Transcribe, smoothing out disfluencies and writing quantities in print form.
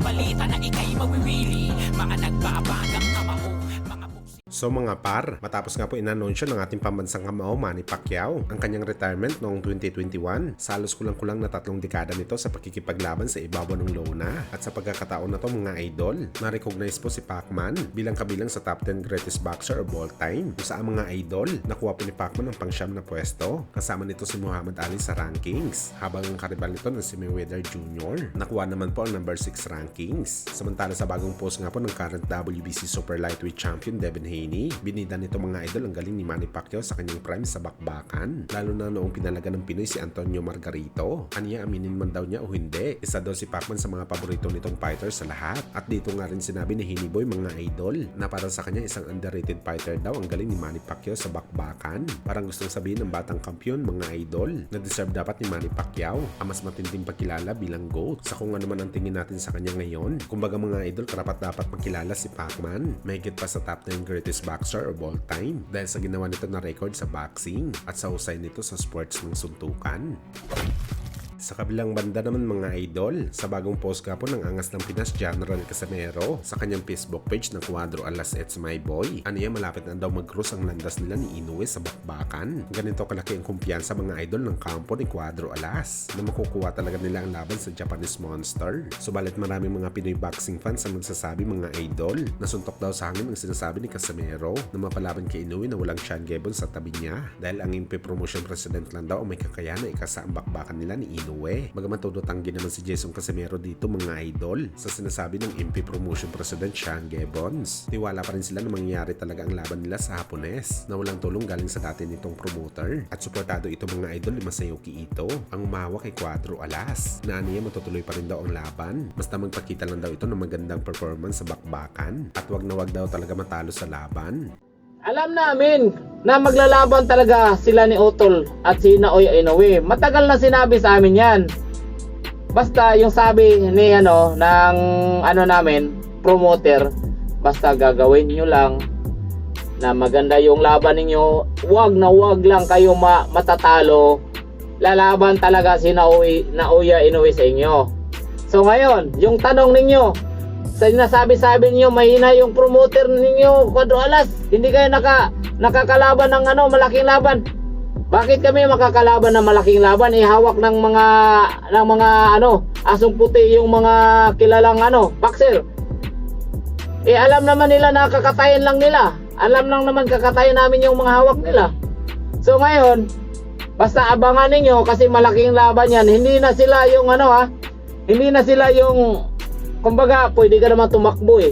balita na ikay mawiwili. Mga nagbabagang kamao, mga So mga par, matapos nga po inanunsyo ng ating pambansang kamao Manny Pacquiao ang kanyang retirement noong 2021, sa halos kulang-kulang na 3 dekada nito sa pagkikipaglaban sa ibabaw ng lona. At sa pagkakataon na to mga idol, na-recognize po si Pacman bilang kabilang sa top 10 greatest boxer of all time. Kung saan mga idol, nakuha po ni Pacman ang pang-siyam na pwesto. Kasama nito si Muhammad Ali sa rankings, habang ang karibal nito na si Mayweather Jr. nakuha naman po ang number 6 rankings. Samantala sa bagong post nga po ng current WBC Super Lightweight Champion Devin Haney, binida nito mga idol ang galing ni Manny Pacquiao sa kanyang prime sa bakbakan, lalo na noong pinalaga ng Pinoy si Antonio Margarito. Aniya aminin man daw niya o hindi, isa daw si Pacman sa mga paborito nitong fighter sa lahat. At dito nga rin sinabi ni Haney Boy mga idol na para sa kanya isang underrated fighter daw ang galing ni Manny Pacquiao sa bakbakan. Parang gustong sabihin ng batang kampiyon mga idol na deserve dapat ni Manny Pacquiao ang mas matinding pagkilala bilang GOAT. Sa kung ano man ang tingin natin sa kanya ngayon, kumbaga mga idol, karapat dapat magkilala si Pacman, mahigit pa sa top 10 greatest boxer of all time dahil sa ginawa nito na record sa boxing at sa husay nito sa sports ng suntukan. Sa kabilang banda naman mga idol, sa bagong post nga po ng Angas ng Pinas General Casimero sa kanyang Facebook page na Cuadro Alas It's My Boy, aniya malapit na daw mag-cross ang landas nila ni Inoue sa bakbakan. Ganito kalaki ang kumpiyansa mga idol ng kampo ni Cuadro Alas na makukuha talaga nila ang laban sa Japanese Monster. Subalit maraming mga Pinoy boxing fans ang nagsasabi mga idol na suntok daw sa hangin ang sinasabi ni Casimero na mapalaban kay Inoue na walang Sean Gibbons sa tabi niya dahil ang MP Promotion President lang daw ang may kakayahan na ikasa ang bakbakan nila ni Inoue. Bagaman tututanggi naman si Jason Casimero dito mga idol sa sinasabi ng MP Promotion President Sean Gibbons, tiwala pa rin sila na mangyayari talaga ang laban nila sa Hapones na walang tulong galing sa dati nitong promoter. At suportado ito mga idol ni Masayuki Ito, ang umahawak kay Cuadro Alas, na aniya matutuloy pa rin daw ang laban basta magpakita lang daw ito ng magandang performance sa bakbakan at wag na wag daw talaga matalo sa laban. Alam namin na maglalaban talaga sila ni Utol at si Naoya Inoue. Matagal na sinabi sa amin yan. Basta yung sabi ni namin, promoter, basta gagawin niyo lang na maganda yung laban ninyo. Wag na wag lang kayo matatalo. Lalaban talaga si Naoya Inoue sa inyo. So ngayon, yung tanong ninyo, sa sinasabi niyo mahina yung promoter ninyo, Cuadro Alas, hindi kayo nakakalaban ng malaking laban. Bakit kami makakalaban ng malaking laban? Hawak ng mga asong puti yung mga kilalang boxer. Alam naman nila na kakatayin lang nila. Alam lang naman kakatayin namin yung mga hawak nila. So ngayon, basta abangan ninyo kasi malaking laban yan. Hindi na sila yung kumbaga, pwede ka naman tumakbo